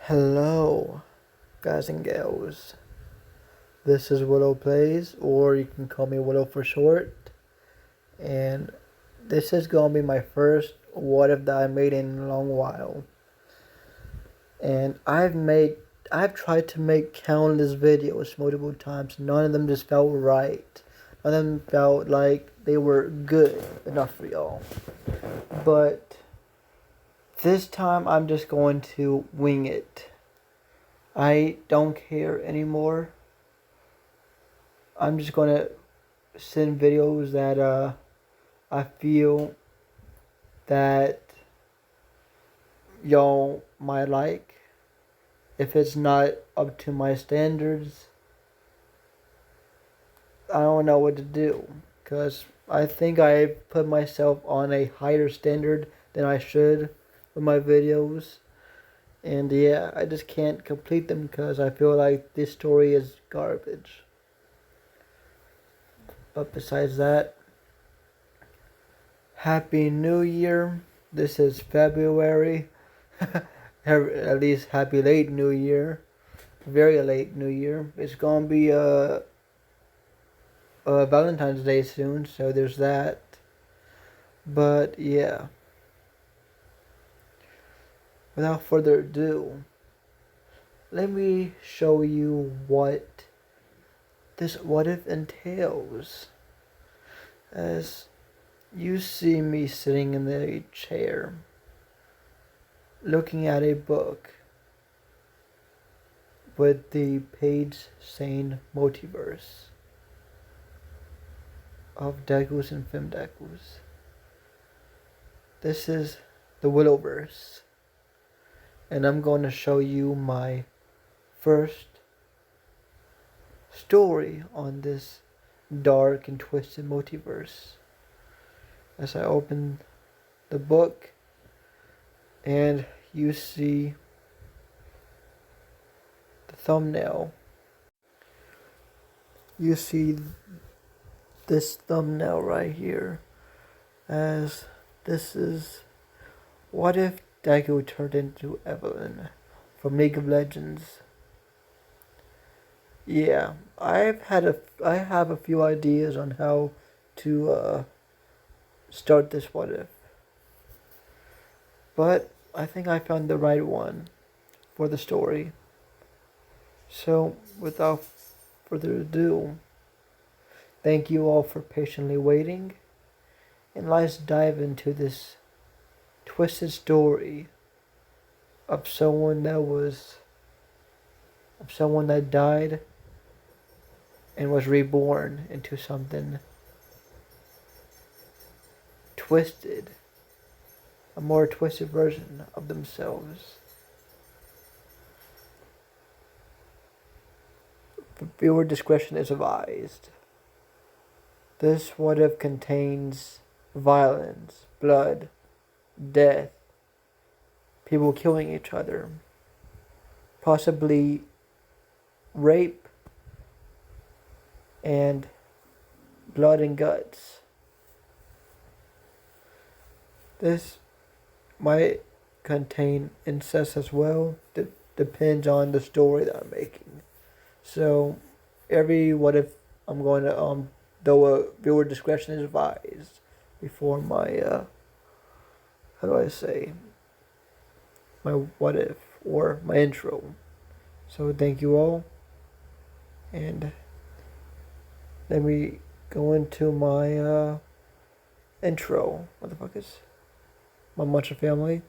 Hello, guys and gals. This is Willow Plays, or you can call me Willow for short. And this is gonna be my first what if that I made in a long while. And I've tried to make countless videos multiple times. None of them just felt right. None of them felt like they were good enough for y'all. But this time I'm just going to wing it. I don't care anymore. I'm just gonna send videos that I feel that y'all might like. If it's not up to my standards, I don't know what to do, because I think I put myself on a higher standard than I should with my videos. And yeah, I just can't complete them because I feel like this story is garbage. But besides that, Happy New Year. This is February. At least Happy Late New Year. Very late New Year. It's gonna be Valentine's Day soon, so there's that. But yeah. Without further ado, let me show you what this what if entails. As you see me sitting in the chair, looking at a book with the page saying multiverse of Dekus and Femdekus. This is the Willowverse, and I'm going to show you my first story on this dark and twisted multiverse. As I open the book, and you see the thumbnail. You see this thumbnail right here, as this is what if Deku turned into Evelynn from League of Legends. Yeah, I have a few ideas on how to start this what if, but I think I found the right one for the story. So without further ado, thank you all for patiently waiting, and let's dive into this twisted story of someone that died and was reborn into something twisted, a more twisted version of themselves. Viewer discretion is advised. This what if contains violence, blood, death, people killing each other, possibly rape, and blood and guts. This might contain incest as well. Depends on the story that I'm making. So every what if I'm going to though viewer discretion is advised before my how do I say, my what if or my intro. So thank you all, and let me go into my intro. Motherfuckers. My Muncher family.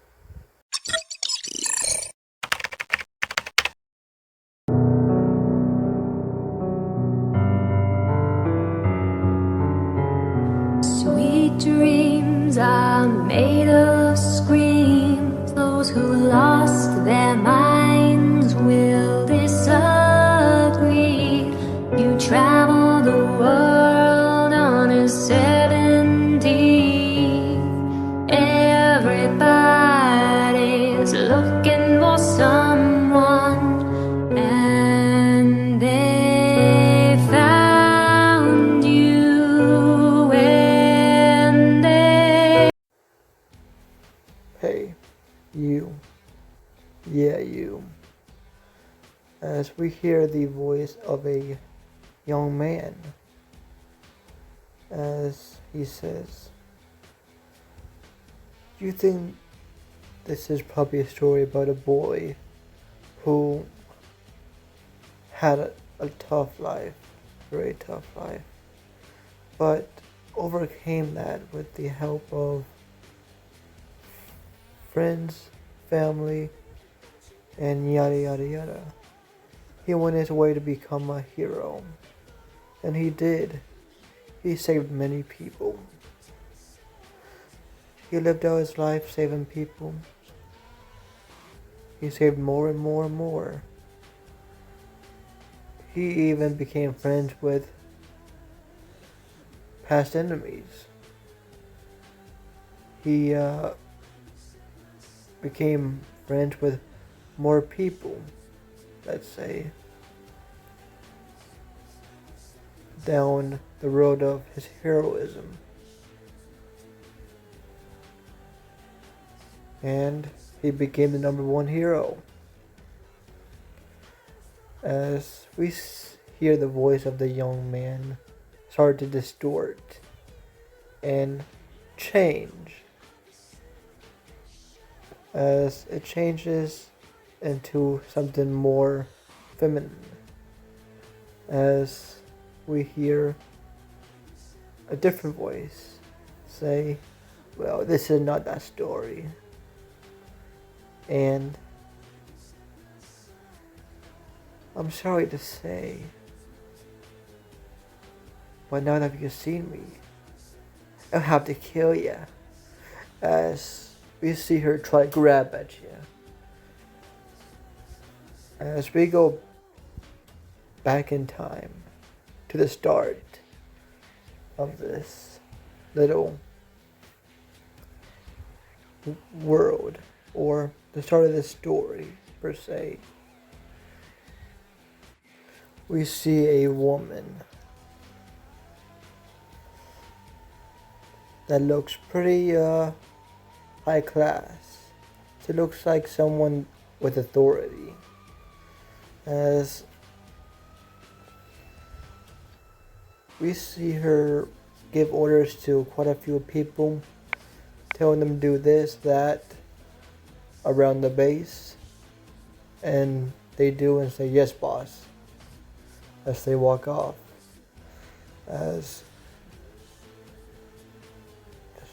Sweet dreams are made of screams. Those who lost their minds will disagree. You travel the world on a 70. Everybody's looking for someone, and they found you, and they... Hey, you. Yeah, you. as we hear the voice of a young man as he says, "You think this is probably a story about a boy who had a tough life, very tough life, but overcame that with the help of friends, family, and yada yada yada. He went his way to become a hero, and he did. He saved many people. He lived out his life saving people. He saved more and more and more. He even became friends with past enemies. He became friends with more people, let's say, down the road of his heroism. And he became the #1 hero. As we hear the voice of the young man start to distort and change, as it changes into something more feminine, as we hear a different voice say, "Well, this is not that story." And I'm sorry to say, but now that you've seen me, I'll have to kill you. As we see her try to grab at you. As we go back in time to the start of this little world, or the start of this story per se, we see a woman that looks pretty high class. She looks like someone with authority, as we see her give orders to quite a few people, telling them to do this, that, around the base, and they do and say, "Yes, boss," as they walk off, as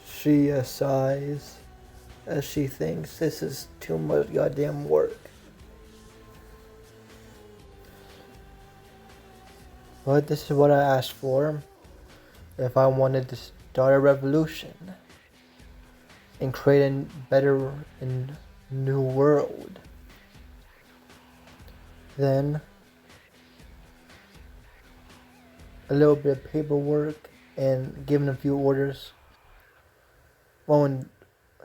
she sighs as she thinks this is too much goddamn work. But this is what I asked for if I wanted to start a revolution and create a better and new world. Then a little bit of paperwork and giving a few orders won't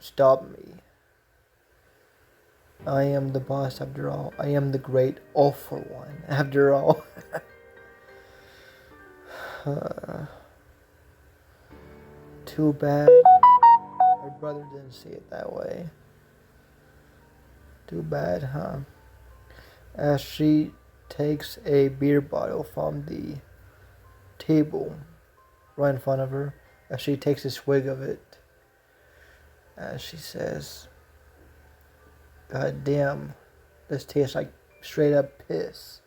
stop me. I am the boss after all. I am the great all for one after all. Too bad my brother didn't see it that way. Too bad, huh? As she takes a beer bottle from the table right in front of her, as she takes a swig of it, as she says, "God damn, this tastes like straight up piss."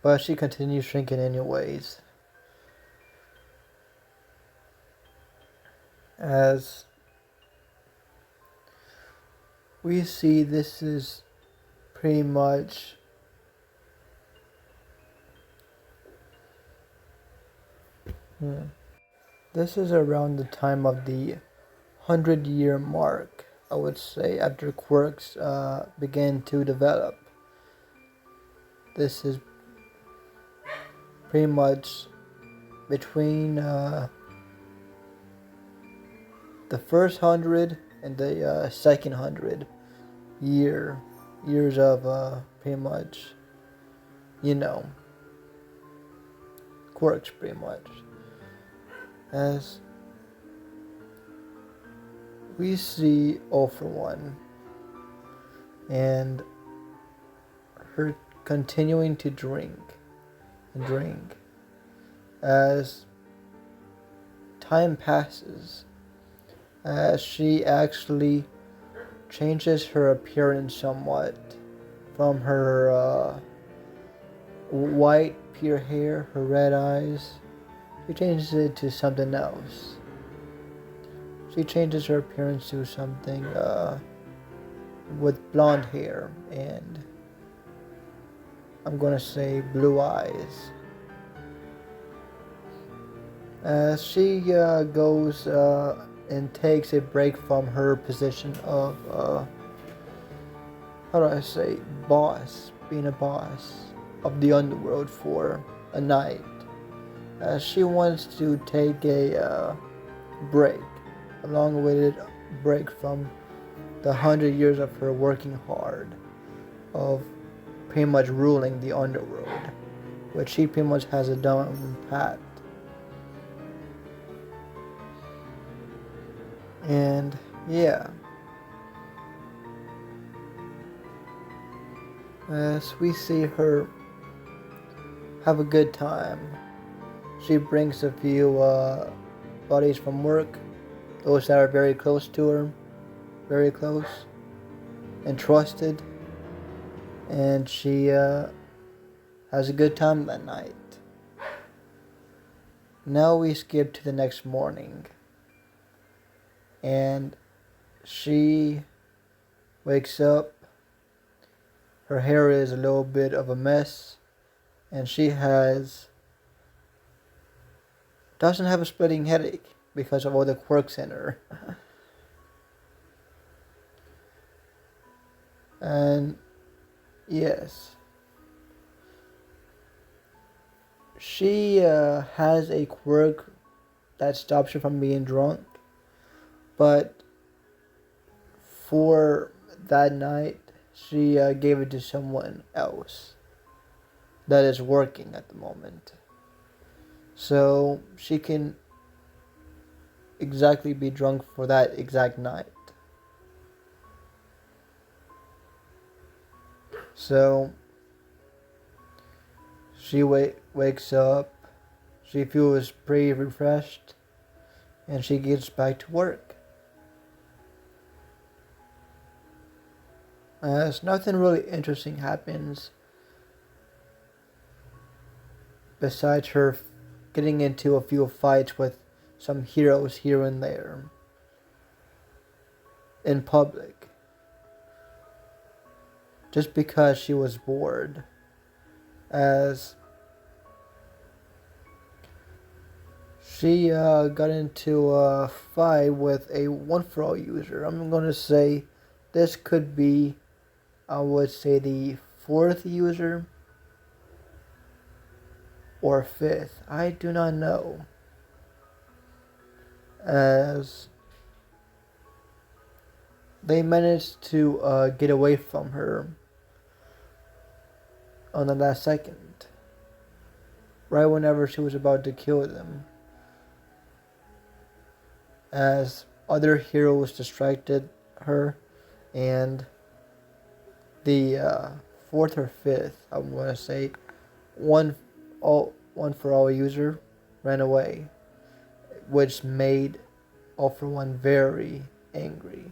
But she continues drinking anyways. As we see, this is pretty much this is around the time of the 100-year mark, I would say, after quirks began to develop. This is pretty much between the first 100 and the second 100 years of pretty much, quirks pretty much. As we see All for One and her continuing to drink and drink. As time passes, as she actually changes her appearance somewhat from her white pure hair, her red eyes. She changes it to something else. She changes her appearance to something with blonde hair and I'm gonna say blue eyes. She goes and takes a break from her position of how do I say, boss, being a boss of the underworld for a night. She wants to take a break, a long-awaited break from the 100 years of her working hard, of pretty much ruling the underworld, which she pretty much has a down pat. And yeah, as we see her have a good time, she brings a few buddies from work, those that are very close to her, very close and trusted, and she has a good time that night. Now we skip to the next morning, and she wakes up. Her hair is a little bit of a mess, and she doesn't have a splitting headache because of all the quirks in her. And yes, she has a quirk that stops her from being drunk, but for that night, she gave it to someone else that is working at the moment. So she can exactly be drunk for that exact night. So she wakes up, she feels pretty refreshed, and she gets back to work. As nothing really interesting happens besides her getting into a few fights with some heroes here and there in public, just because she was bored. As she got into a fight with a one-for-all user. I'm going to say this could be, I would say, the 4th user or 5th. I do not know. As they managed to get away from her on the last second, right whenever she was about to kill them. As other heroes distracted her, and the 4th or 5th, I'm going to say, one for all user ran away, which made All for One very angry.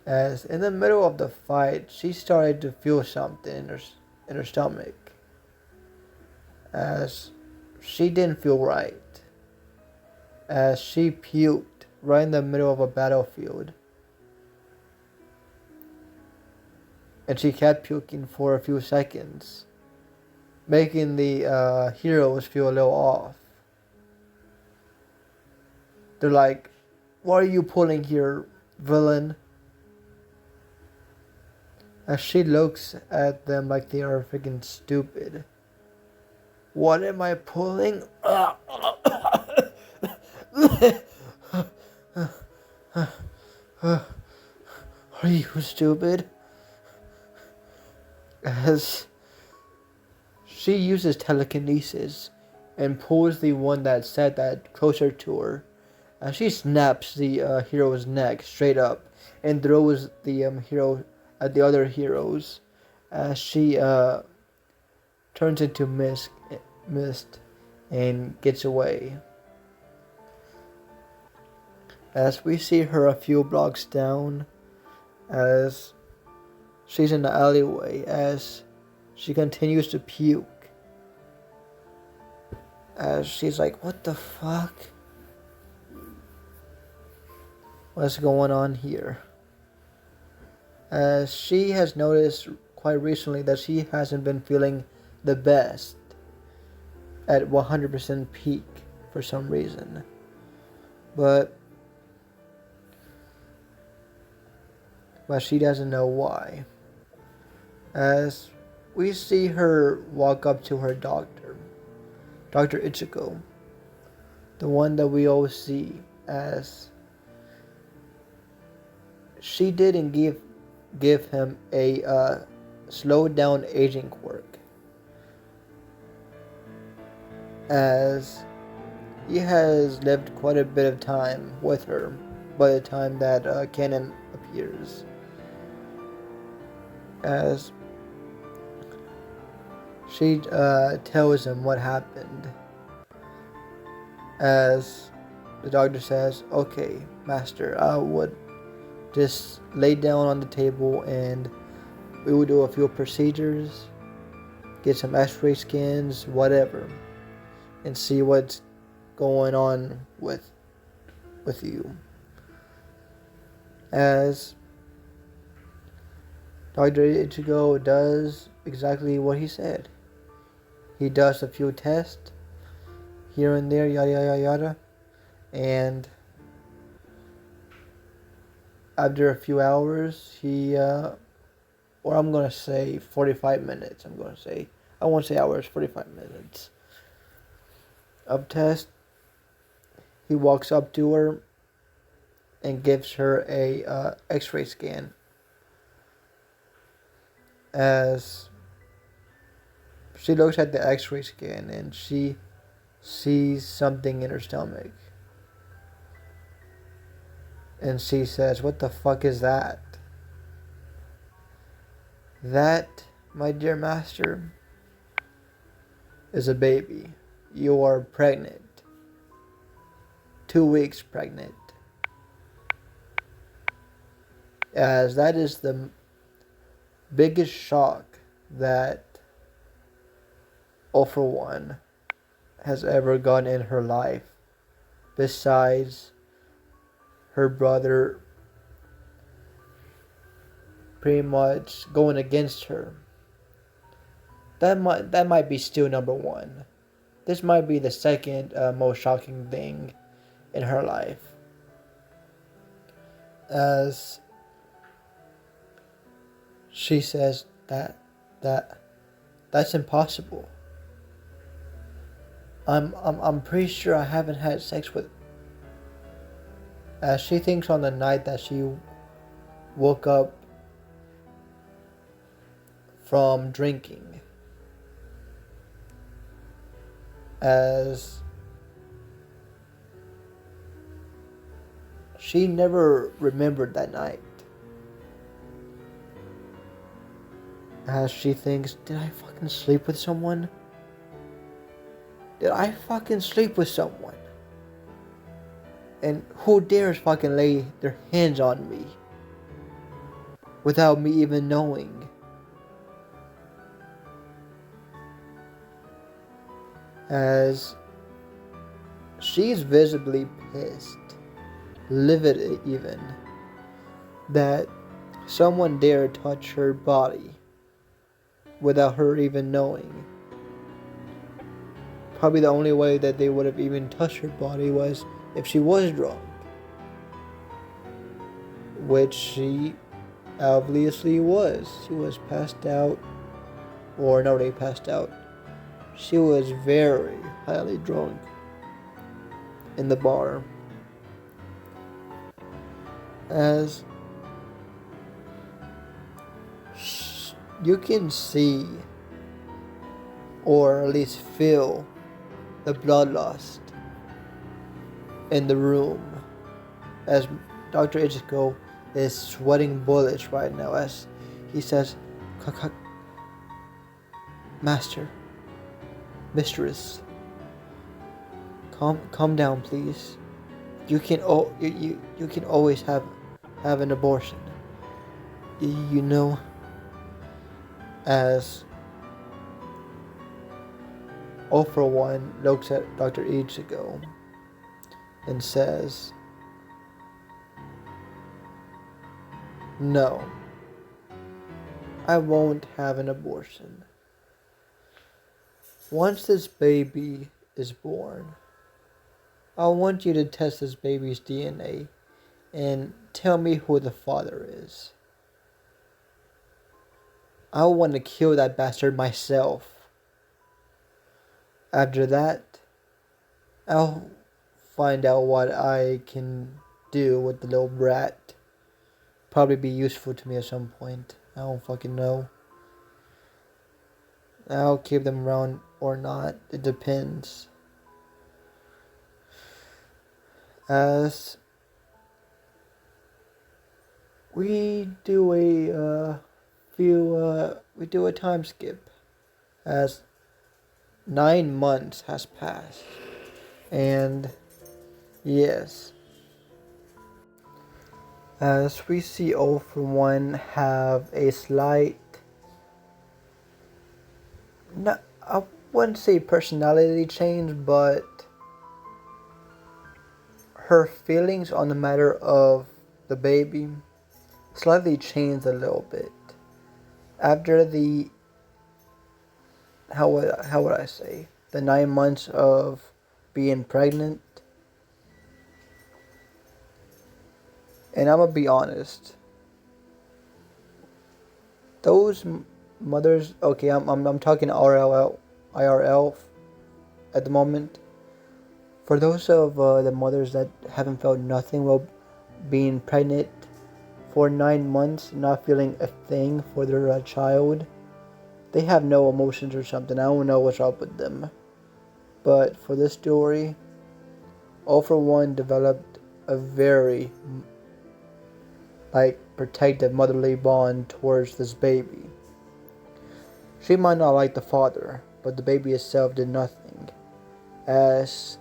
As in the middle of the fight, she started to feel something in her stomach, as she didn't feel right, as she puked right in the middle of a battlefield. And she kept puking for a few seconds, making the heroes feel a little off. They're like, "What are you pulling here, villain?" As she looks at them like they are freaking stupid. "What am I pulling?" "Are you stupid?" As she uses telekinesis and pulls the one that said that closer to her, and she snaps the hero's neck straight up and throws the hero at the other heroes, as she turns into mist and gets away. As we see her a few blocks down, as she's in the alleyway, as she continues to puke. As she's like, what the fuck? What's going on here? As she has noticed quite recently that she hasn't been feeling the best at 100% peak for some reason. But she doesn't know why. As we see her walk up to her doctor, Dr. Ichigo, the one that we always see, as she didn't give him a slowed down aging quirk, as he has lived quite a bit of time with her by the time that Canon appears. As she tells him what happened, as the doctor says, okay, master, I would just lay down on the table and we will do a few procedures, get some x-ray scans, whatever, and see what's going on with you. As Dr. Ichigo does exactly what he said. He does a few tests here and there, yada yada yada, and after a few hours, or I'm gonna say 45 minutes. I won't say hours, 45 minutes of test. He walks up to her and gives her a X-ray scan. As she looks at the X-ray scan and she sees something in her stomach. And she says, what the fuck is that? That, my dear master, is a baby. You are pregnant. 2 weeks pregnant. As that is the biggest shock that All For One has ever gotten in her life, besides her brother pretty much going against her. That might be still number one. This might be the second most shocking thing in her life. As she says that's impossible. I'm pretty sure I haven't had sex with. As she thinks on the night that she woke up from drinking. As she never remembered that night. As she thinks, did I fucking sleep with someone? Did I fucking sleep with someone? And who dares fucking lay their hands on me without me even knowing? As she's visibly pissed, livid even, that someone dared touch her body without her even knowing. Probably the only way that they would have even touched her body was if she was drunk. Which she obviously was. She was passed out, or not really passed out. She was very highly drunk in the bar. As you can see, or at least feel, the bloodlust in the room, as Dr. Ichigo is sweating bullets right now, as he says, Master, mistress, calm down, please. You can you can always have an abortion. You know, as all for one looks at Dr. Ichigo and says, "No, I won't have an abortion. Once this baby is born, I want you to test this baby's DNA and tell me who the father is. I want to kill that bastard myself. After that, I'll find out what I can do with the little brat. Probably be useful to me at some point. I don't fucking know. I'll keep them around or not. It depends. As we do a time skip, as 9 months has passed, and yes, as we see all for one have a slight, not, I wouldn't say personality change, but her feelings on the matter of the baby slightly changed a little bit after the how would I say, the 9 months of being pregnant. And I'm gonna be honest, those mothers, okay, I'm talking IRL at the moment. For those of the mothers that haven't felt nothing while being pregnant for 9 months, not feeling a thing for their child, they have no emotions or something. I don't know what's up with them. But for this story, all for one developed a very protective motherly bond towards this baby. She might not like the father, but the baby itself did nothing, as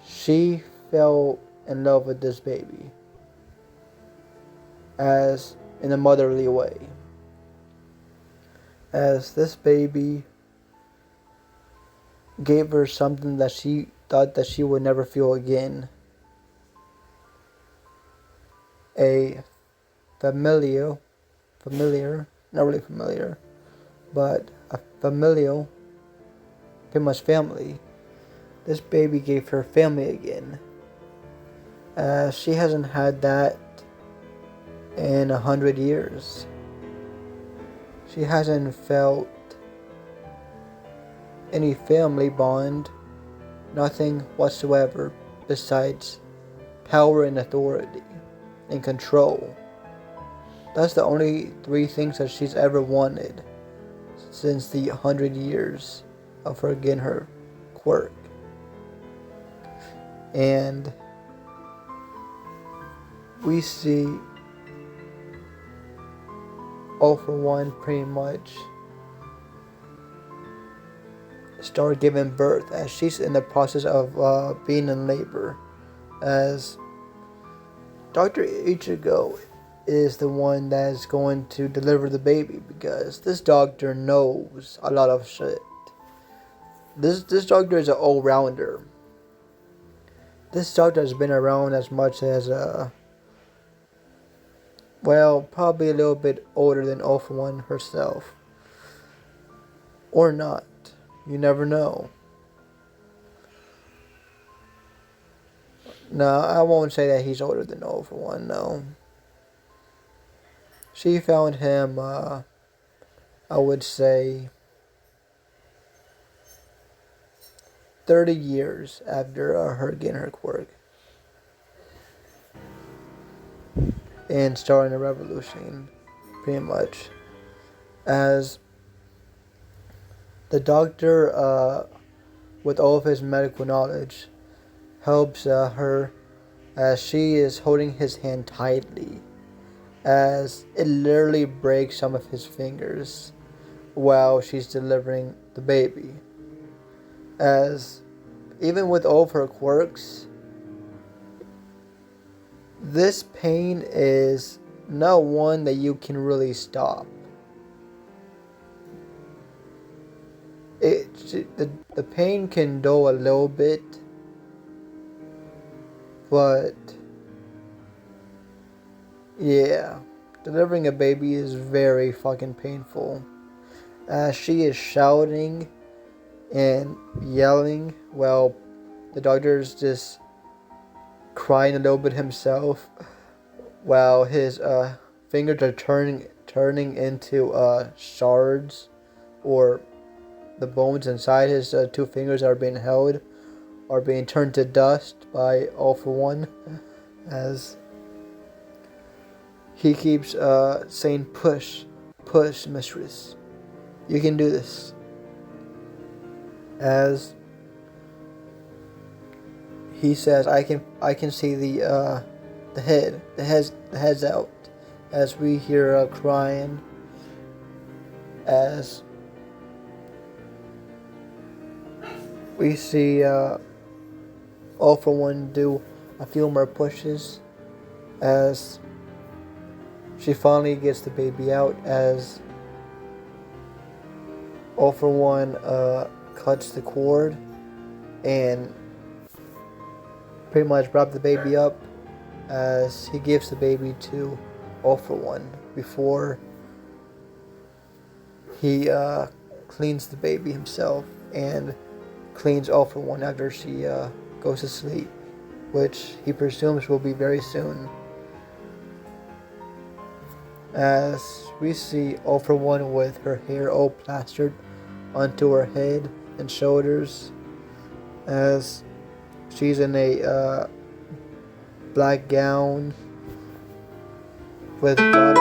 she fell in love with this baby, as in a motherly way. As this baby gave her something that she thought that she would never feel again. A familiar, not really familiar, but a familial, pretty much family. This baby gave her family again. She hasn't had that in 100 years. She hasn't felt any family bond, nothing whatsoever besides power and authority and control. That's the only 3 things that she's ever wanted since the 100 years of her getting her quirk. And we see all for one pretty much start giving birth, as she's in the process of being in labor, as Dr. Ichigo is the one that's going to deliver the baby, because this doctor knows a lot of shit. This doctor is an all-rounder. This doctor has been around as much as probably a little bit older than all for one herself. Or not. You never know. No, I won't say that he's older than all for one, no. She found him, I would say, 30 years after her getting her quirk. And starting a revolution, pretty much. As the doctor, with all of his medical knowledge, helps her as she is holding his hand tightly, as it literally breaks some of his fingers while she's delivering the baby. As even with all of her quirks, this pain is not one that you can really stop. The pain can dull a little bit, but yeah, delivering a baby is very fucking painful. As she is shouting and yelling while the doctor's just crying a little bit himself, while his fingers are turning into shards, or the bones inside his two fingers that are being held are being turned to dust by All For One, as he keeps saying, "Push, push, mistress. You can do this." As he says, "I can see the head's out." As we hear crying, as we see All For One do a few more pushes, as she finally gets the baby out, as All For One cuts the cord and pretty much wraps the baby up, as he gives the baby to All For One before he cleans the baby himself and cleans All For One after she goes to sleep, which he presumes will be very soon. As we see All For One with her hair all plastered onto her head and shoulders, as she's in a black gown with blood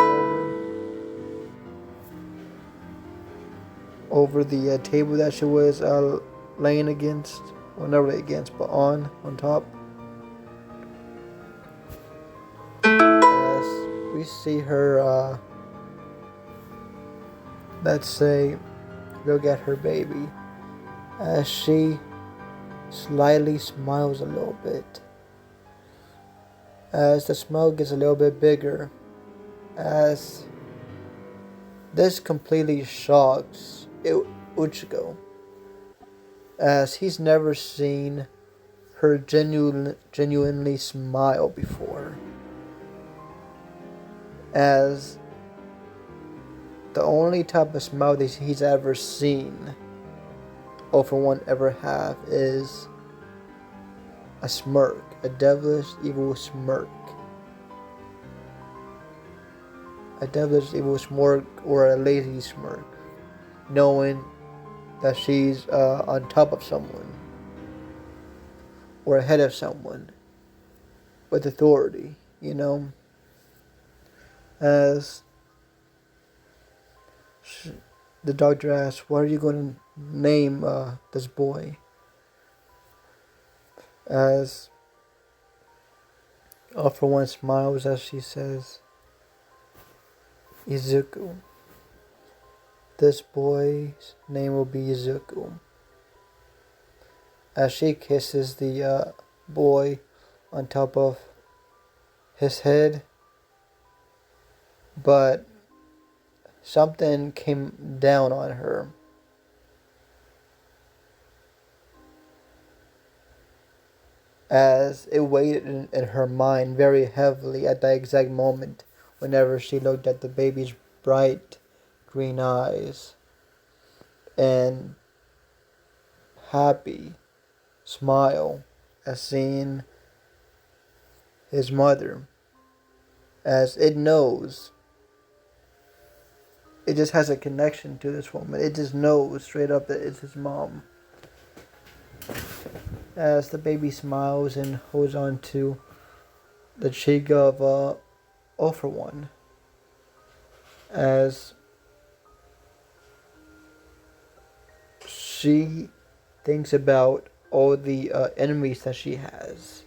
over the table that she was laying against, well, not really against, but on top. As we see her, let's say, look at her baby, as she slightly smiles a little bit, as the smile gets a little bit bigger, as this completely shocks Uchiko, as he's never seen her genuinely smile before, as the only type of smile that he's ever seen All For One ever have is a smirk, a devilish evil smirk. A devilish evil smirk, or a lazy smirk, knowing that she's on top of someone or ahead of someone with authority, As the doctor asks, "What are you going to name this boy?" As All For One smiles as she says, "Izuku. This boy's name will be Izuku." As she kisses the boy on top of his head, but something came down on her. As it weighed in her mind very heavily at that exact moment, whenever she looked at the baby's bright green eyes and happy smile as seeing his mother, as it knows, it just has a connection to this woman. It just knows straight up that it's his mom. As the baby smiles and holds on to the cheek of All For One, as she thinks about all the enemies that she has,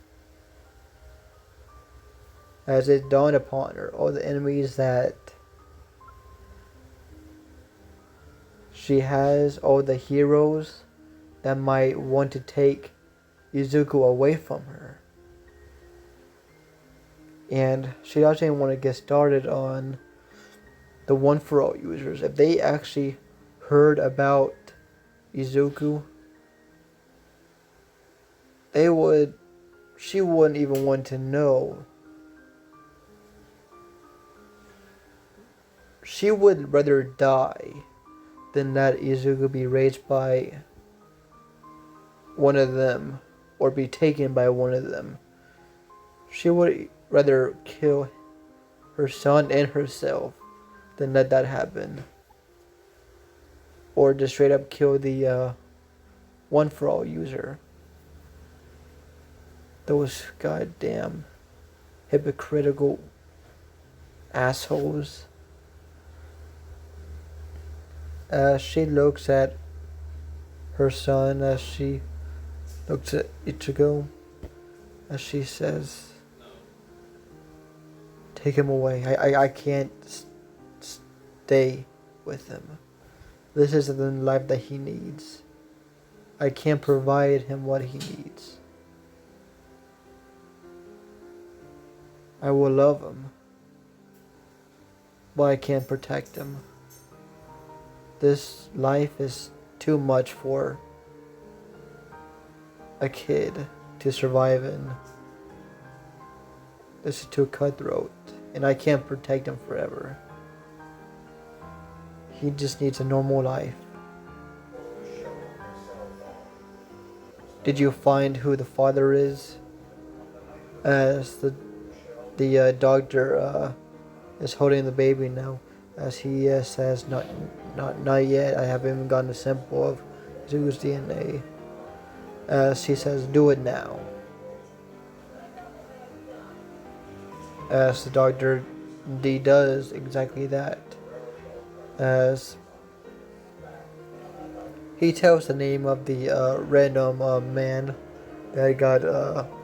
as it dawned upon her, all the enemies that she has all the heroes that might want to take Izuku away from her. And she doesn't want to get started on the One For All users. If they actually heard about Izuku, she wouldn't even want to know. She would rather die than let Izuku be raised by one of them or be taken by one of them. She would rather kill her son and herself than let that happen. Or just straight up kill the One For All user. Those goddamn hypocritical assholes. As she looks at her son, as she looks at Ichigo, as she says, take him away. I can't stay with him. This isn't the life that he needs. I can't provide him what he needs. I will love him, but I can't protect him. This life is too much for a kid to survive in. This is too cutthroat, and I can't protect him forever. He just needs a normal life. Did you find who the father is? As the doctor is holding the baby now, as he says, not yet. I haven't even gotten a sample of Zuko's DNA. As he says, do it now. As the doctor indeed does exactly that. As he tells the name of the random man that got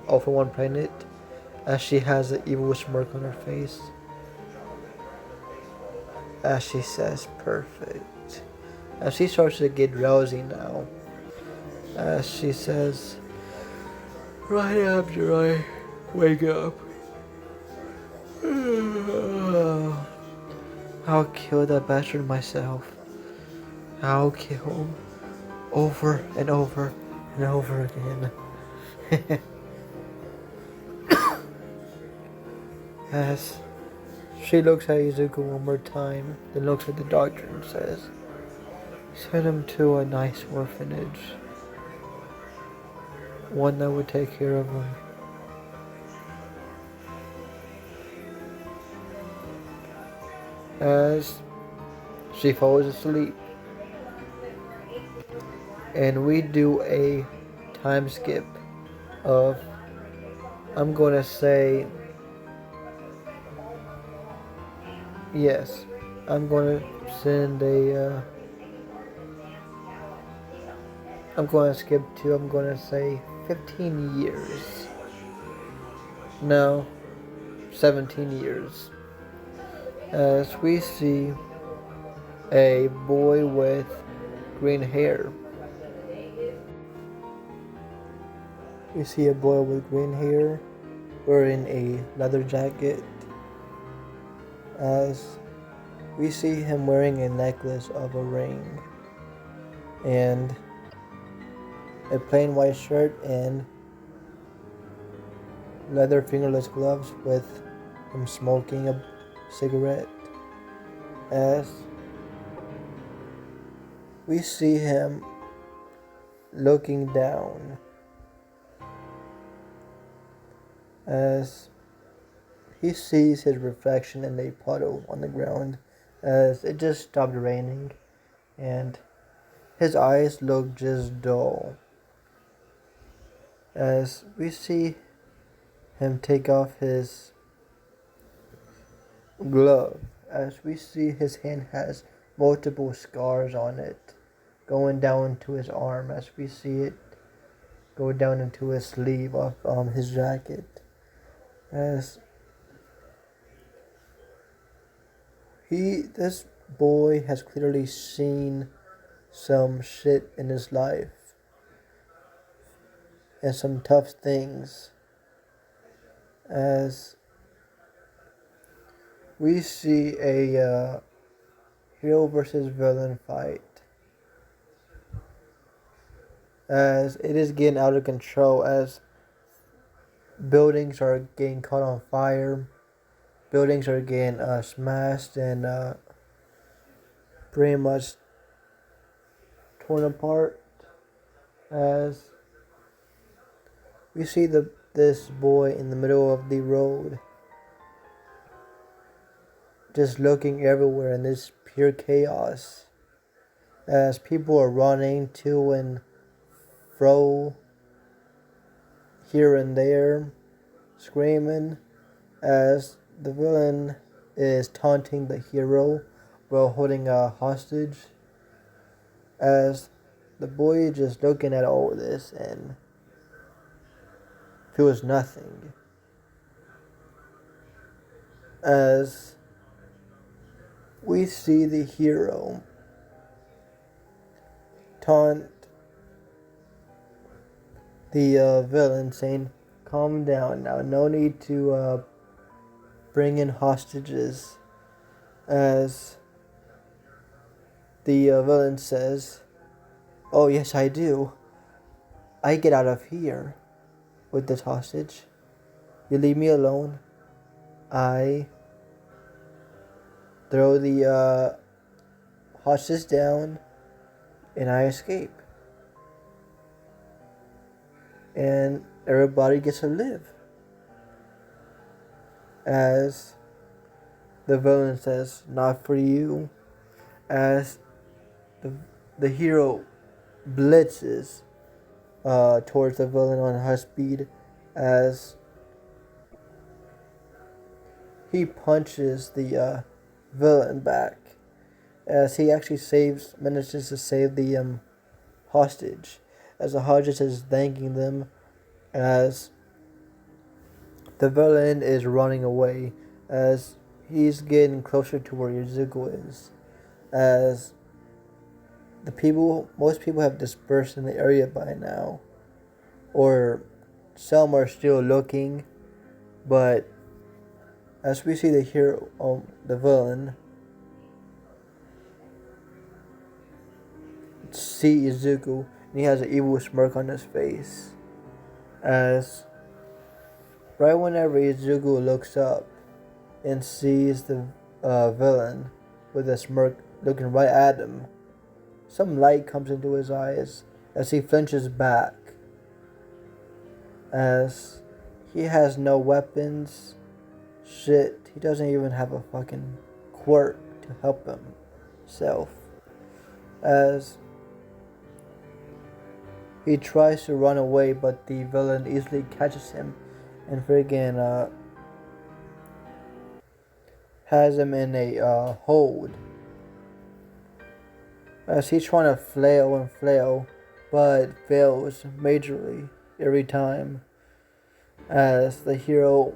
Alpha 1 pregnant, as she has an evil smirk on her face. As she says, perfect. As she starts to get drowsy now. As she says, right after I wake up, I'll kill that bastard myself. I'll kill him over and over and over again. As she looks at Izuku one more time, then looks at the doctor and says, send him to a nice orphanage. One that would take care of him. As she falls asleep. And we do a time skip of, I'm gonna say, yes, I'm gonna send a, I'm gonna skip to, I'm gonna say 15 years. No, 17 years. As we see a boy with green hair. We see a boy with green hair wearing a leather jacket. As we see him wearing a necklace of a ring and a plain white shirt and leather fingerless gloves with him smoking a cigarette. As we see him looking down, as he sees his reflection in a puddle on the ground, as it just stopped raining and his eyes look just dull. As we see him take off his glove, as we see his hand has multiple scars on it going down to his arm, as we see it go down into his sleeve of his jacket. As this boy has clearly seen some shit in his life and some tough things, as we see a hero versus villain fight, as it is getting out of control, as buildings are getting caught on fire, buildings are getting smashed and pretty much torn apart, as we see this boy in the middle of the road just looking everywhere in this pure chaos, as people are running to and fro here and there, screaming, as the villain is taunting the hero while holding a hostage, as the boy is just looking at all this and feels nothing, as we see the hero taunt the villain, saying, "Calm down now, no need to bring in hostages," as the villain says, "Oh yes, I do. I get out of here with this hostage. You leave me alone. I throw the hostage down and I escape. And everybody gets to live." As the villain says, "Not for you," as the hero blitzes towards the villain on high speed, as he punches the villain back, as he actually manages to save the hostage, as the hostage is thanking them, as the villain is running away, as he's getting closer to where Izuku is, as most people have dispersed in the area by now, or some are still looking, but as we see the hero, the villain, see Izuku, and he has an evil smirk on his face, as right whenever Izuku looks up and sees the villain with a smirk looking right at him, some light comes into his eyes as he flinches back, as he has no weapons. Shit, he doesn't even have a fucking quirk to help himself, as he tries to run away, but the villain easily catches him and friggin' has him in a hold, as he's trying to flail and flail, but fails majorly every time, as the hero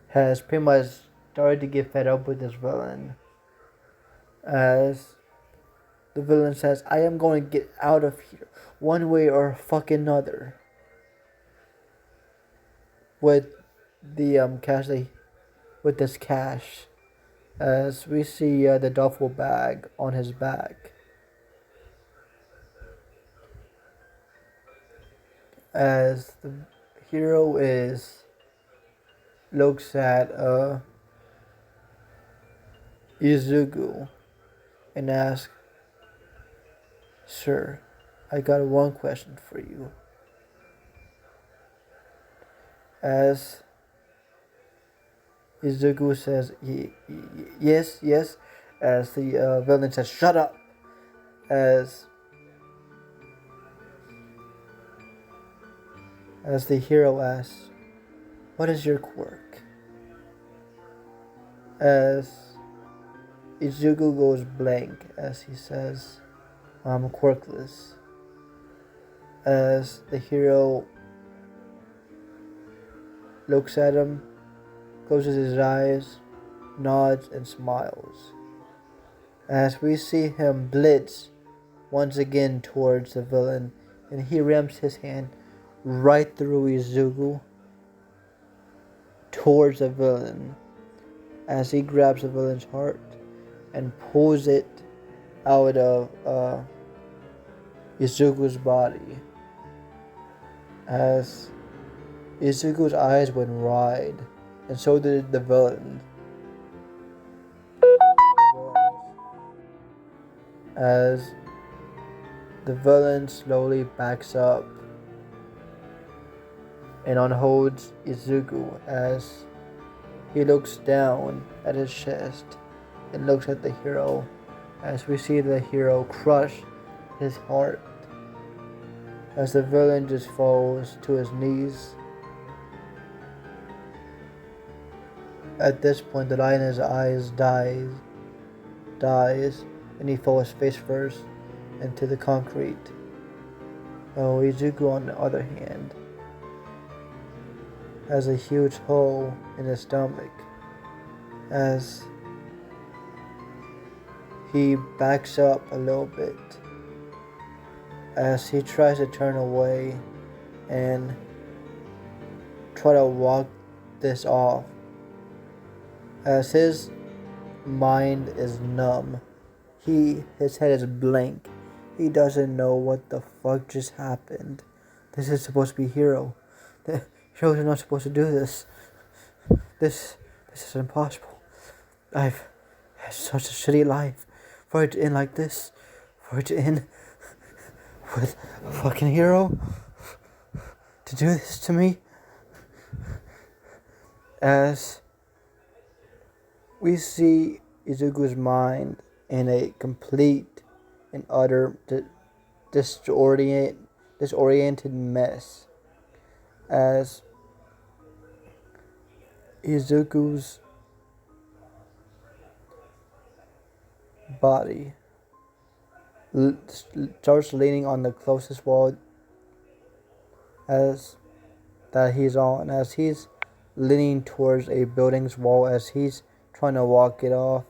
has pretty much started to get fed up with this villain, as the villain says, "I am going to get out of here one way or fucking another," with the with this cash, as we see the duffel bag on his back, as the hero looks at Izuku and asks, "Sir, I got one question for you." As Izuku says, "Yes, yes," as the villain says, "Shut up," as the hero asks, "What is your quirk?" As Izuku goes blank as he says, "I'm quirkless," as the hero looks at him, closes his eyes, nods, and smiles, as we see him blitz once again towards the villain, and he rams his hand right through Izuku towards the villain as he grabs the villain's heart and pulls it out of Izuku's body. As Izuku's eyes went wide, and so did the villain. As the villain slowly backs up and unholds Izuku as he looks down at his chest and looks at the hero, as we see the hero crush his heart as the villain just falls to his knees. At this point, the light in his eyes dies, and he falls face first into the concrete. Oh, Izuku, on the other hand, has a huge hole in his stomach as he backs up a little bit as he tries to turn away and try to walk this off, as his mind is numb. His head is blank. He doesn't know what the fuck just happened. This is supposed to be Hero. The heroes are not supposed to do this. This is impossible. I've had such a shitty life. For it to end like this, for it to end with a fucking hero to do this to me, as we see Izuku's mind in a complete and utter disoriented mess, as Izuku's body starts leaning on the closest wall as that he's on, as he's leaning towards a building's wall, as he's trying to walk it off,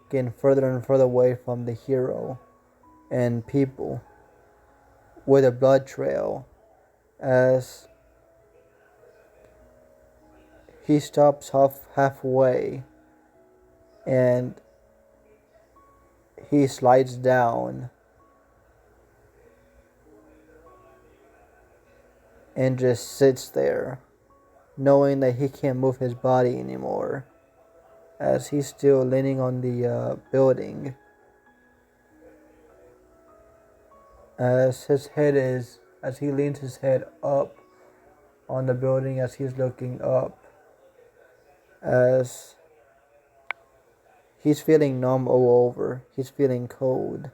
getting further and further away from the hero and people with a blood trail, as he stops halfway and he slides down and just sits there, knowing that he can't move his body anymore, as he's still leaning on the building, as he leans his head up on the building, as he's looking up, as he's feeling numb all over. He's feeling cold,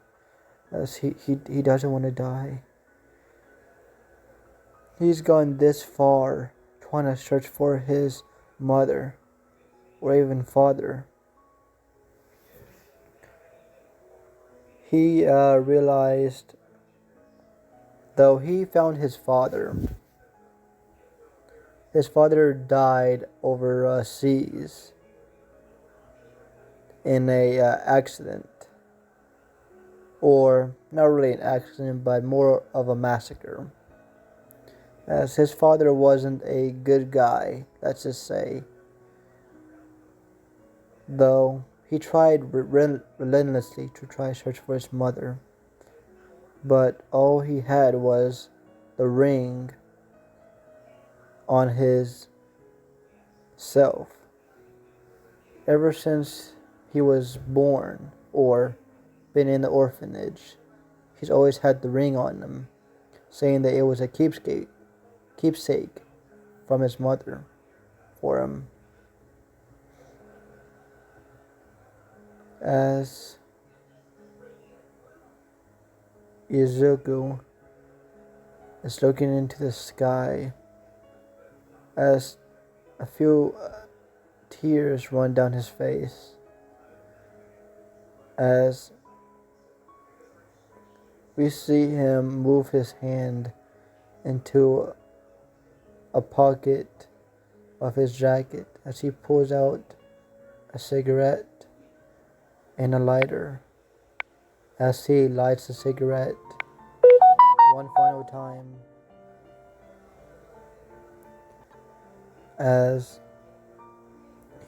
as he doesn't want to die. He's gone this far trying to search for his mother or even father. He realized, though he found his father died overseas in a accident, or not really an accident, but more of a massacre, as his father wasn't a good guy, let's just say, though he tried relentlessly to try to search for his mother, but all he had was the ring on his self. Ever since he was born or been in the orphanage, he's always had the ring on him, saying that it was a keepsake from his mother for him. As Izuku is looking into the sky, as a few tears run down his face, as we see him move his hand into a pocket of his jacket as he pulls out a cigarette, and a lighter as he lights a cigarette one final time as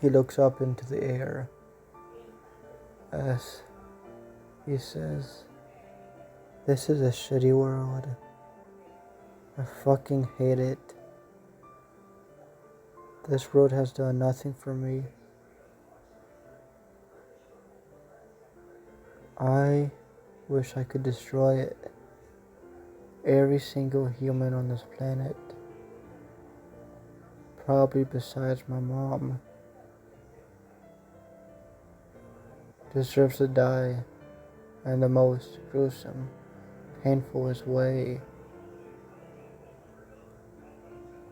he looks up into the air as he says, "This is a shitty world. I fucking hate it. This world has done nothing for me. I wish I could destroy it. Every single human on this planet, probably besides my mom, deserves to die in the most gruesome, painfulest way.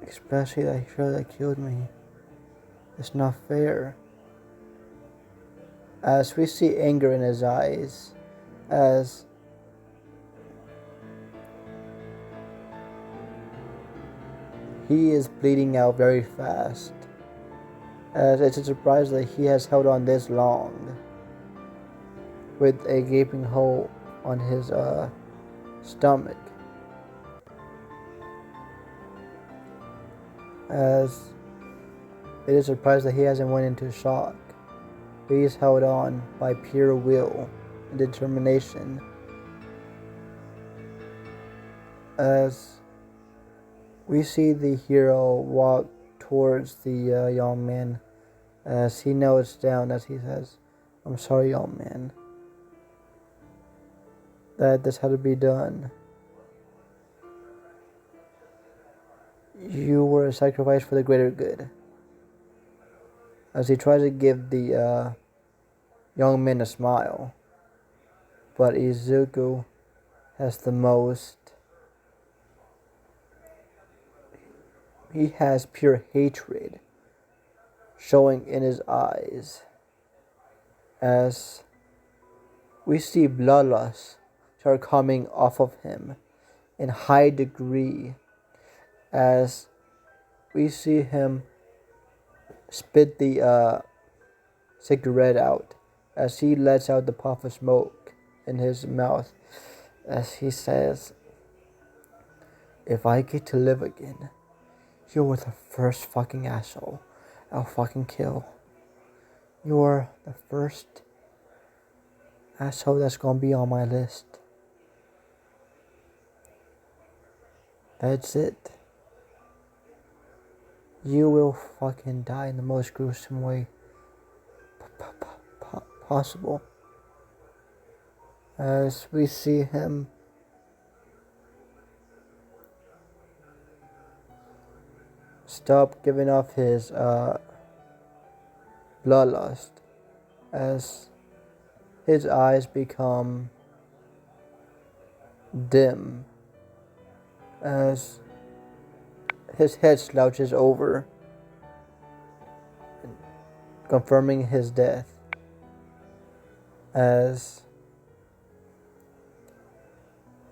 Especially that girl that killed me. It's not fair." As we see anger in his eyes, as he is bleeding out very fast, as it's a surprise that he has held on this long with a gaping hole on his stomach, as it is a surprise that he hasn't went into shock. He is held on by pure will and determination, as we see the hero walk towards the young man as he kneels down as he says, "I'm sorry, young man, that this had to be done. You were a sacrifice for the greater good." As he tries to give the young man a smile, but Izuku has the most. He has pure hatred showing in his eyes, as we see bloodlust start coming off of him in high degree, as we see him spit the cigarette out as he lets out the puff of smoke in his mouth, as he says, "If I get to live again, you were the first fucking asshole I'll fucking kill. You're the first asshole that's gonna be on my list. That's it. You will fucking die in the most gruesome way possible." As we see him stop giving off his bloodlust, as his eyes become dim, as his head slouches over, confirming his death, as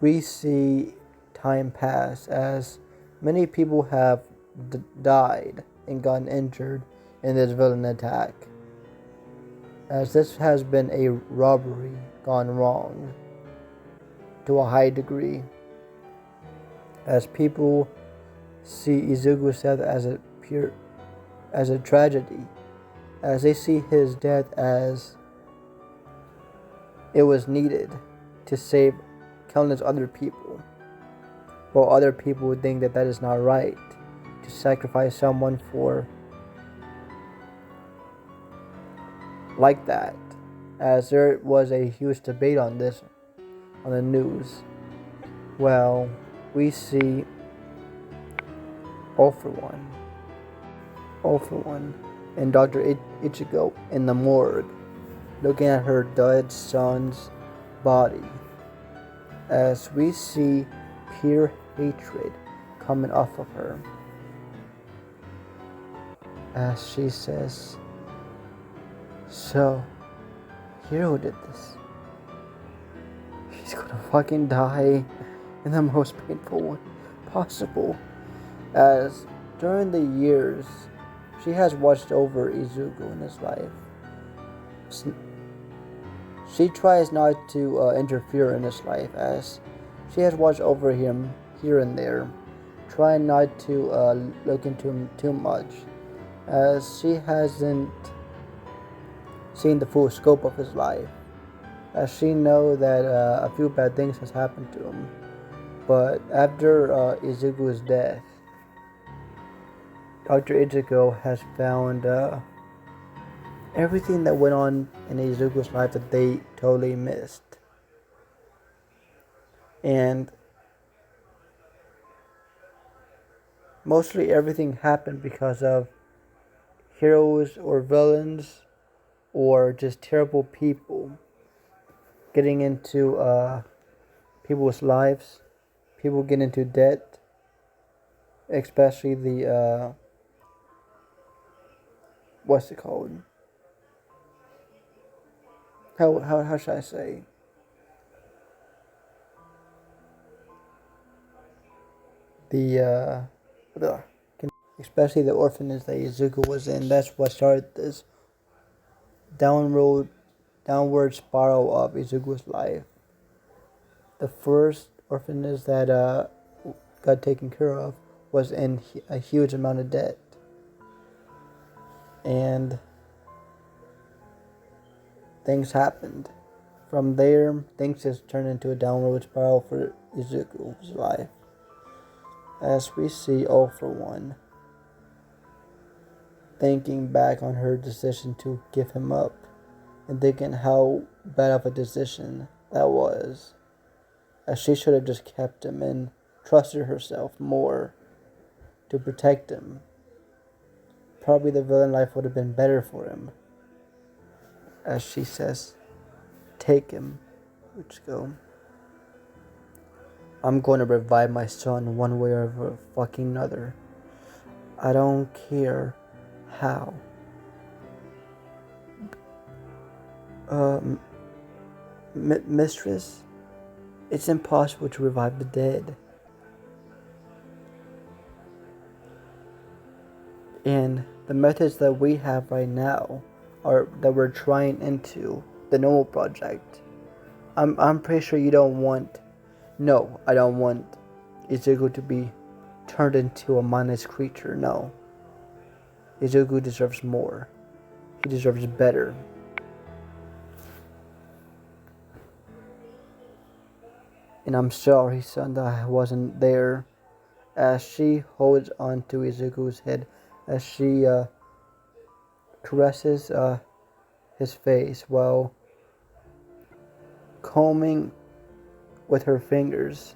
we see time pass, as many people have died and gotten injured in this villain attack, as this has been a robbery gone wrong to a high degree, as people see Izuku's death as a tragedy, as they see his death as it was needed to save countless other people, while other people would think that that is not right to sacrifice someone for like that, as there was a huge debate on this on the news. Well, we see All for One and Dr. Ichigo in the morgue looking at her dead son's body, as we see pure hatred coming off of her, as she says, "So, Hero did this. She's gonna fucking die in the most painful way possible." As during the years, she has watched over Izuku in his life, she tries not to interfere in his life, as she has watched over him here and there, trying not to look into him too much, as she hasn't seen the full scope of his life, as she knows that a few bad things has happened to him. But after Izuku's death, Dr. Ichigo has found everything that went on in Izuku's life that they totally missed. And mostly everything happened because of heroes or villains or just terrible people getting into people's lives. People get into debt, especially the what's it called? How should I say? The especially the orphanage that Izuku was in. That's what started this downward spiral of Izuku's life. The first orphanage that got taken care of was in a huge amount of debt, and things happened. From there, things just turned into a downward spiral for Izuku's life, as we see All For One thinking back on her decision to give him up, and thinking how bad of a decision that was, as she should have just kept him and trusted herself more to protect him. Probably the villain life would have been better for him. As she says, take him, Ichigo. I'm going to revive my son one way or fucking another. I don't care how. Mistress, it's impossible to revive the dead. And the methods that we have right now are that we're trying into the Normal Project. I'm pretty sure you don't want. No, I don't want Izuku to be turned into a mindless creature. No. Izuku deserves more. He deserves better. And I'm sorry, son, that I wasn't there. As she holds onto Izuku's head, as she caresses his face while combing with her fingers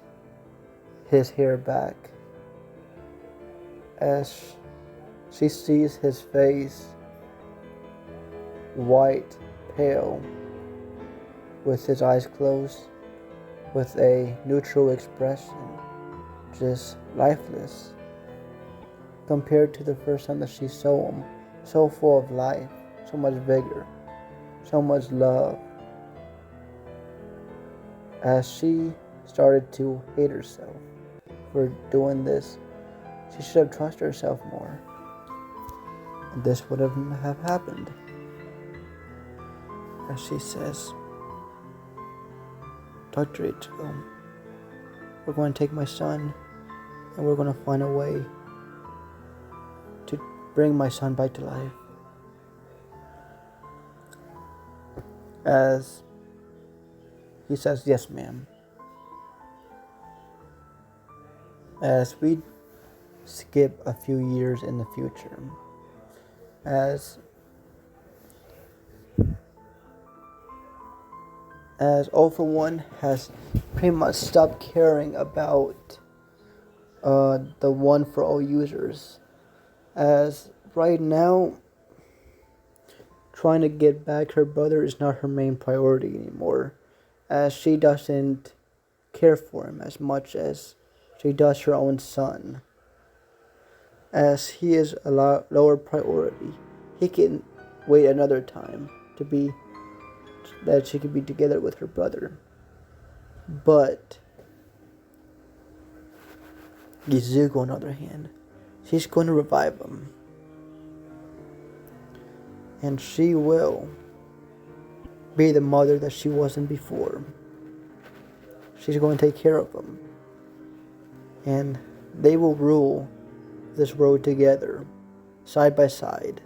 his hair back, as she sees his face white, pale, with his eyes closed, with a neutral expression, just lifeless, compared to the first time that she saw him, so full of life, so much vigor, so much love. As she started to hate herself for doing this, she should have trusted herself more, and this would have happened. As she says, Dr. Ichigo, we're going to take my son, and we're going to find a way to bring my son back to life. As he says, yes, ma'am. As we skip a few years in the future, as All For One has pretty much stopped caring about the One For All users, as right now trying to get back her brother is not her main priority anymore, as she doesn't care for him as much as she does her own son, as he is a lot lower priority. He can wait another time to be that she could be together with her brother. But Izuku, on the other hand, she's going to revive him. And she will be the mother that she wasn't before. She's going to take care of them. And they will rule this world together, side by side.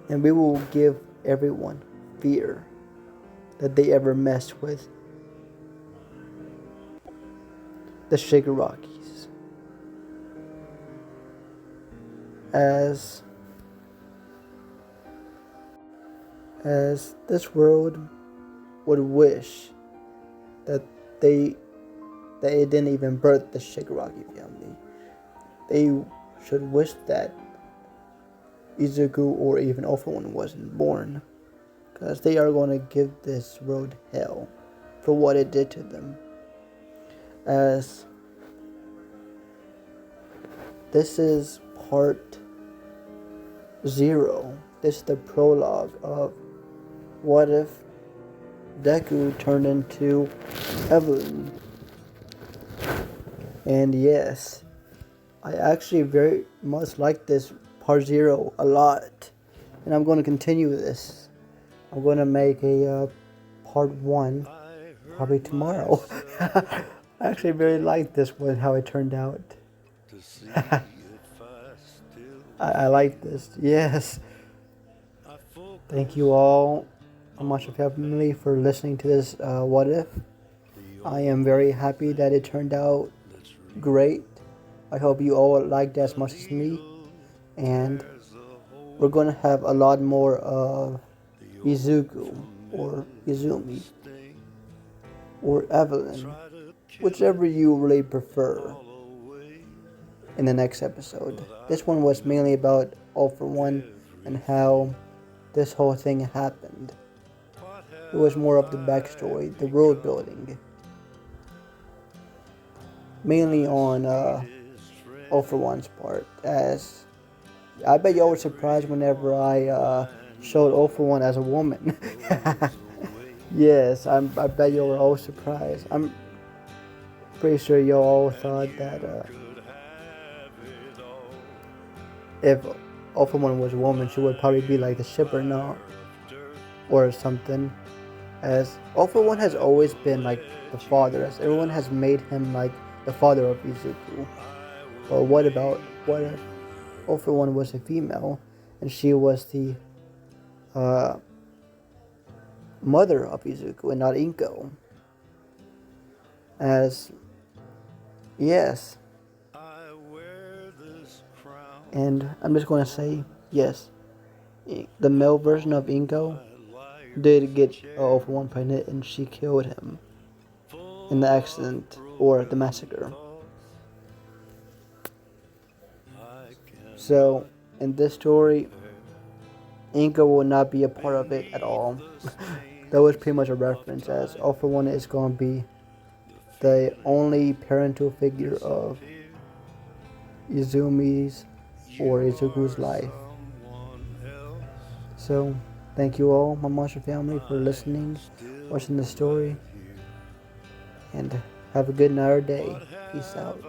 And we will give everyone fear that they ever messed with the Shigarakis. As this world would wish that it didn't even birth the Shigaraki family. They should wish that Izuku or even Evelynn wasn't born, because they are going to give this world hell for what it did to them. As this is part 0. This is the prologue of what if Deku turned into Evelynn. And yes, I actually very much like this part 0 a lot, and I'm going to continue this. I'm going to make a part 1 probably tomorrow. I actually really like this one, how it turned out. I like this. Yes. Thank you all, my family, for listening to this What If. I am very happy that it turned out great. I hope you all liked it as much as me. And we're going to have a lot more of Izuku or Izumi or Evelynn, whichever you really prefer, in the next episode. This one was mainly about All For One and how this whole thing happened. It was more of the backstory, the world building, mainly on All For One's part. As I bet y'all were surprised whenever I showed All For One as a woman. Yes, I bet y'all were all surprised. I'm pretty sure y'all all thought that if All For One was a woman, she would probably be like the shipper now, or something. As All For One has always been like the father, as everyone has made him like the father of Izuku. But what if All For One was a female and she was the mother of Izuku and not Inko? As yes, and I'm just going to say yes, the male version of Inko did get All For One pregnant, and she killed him in the accident or the massacre. So in this story, Inko will not be a part of it at all. That was pretty much a reference, as All For One is going to be the only parental figure of Izumi's or Izuku's life. So, thank you all, my monster family, for listening, watching the story, and have a good night or day. Peace out.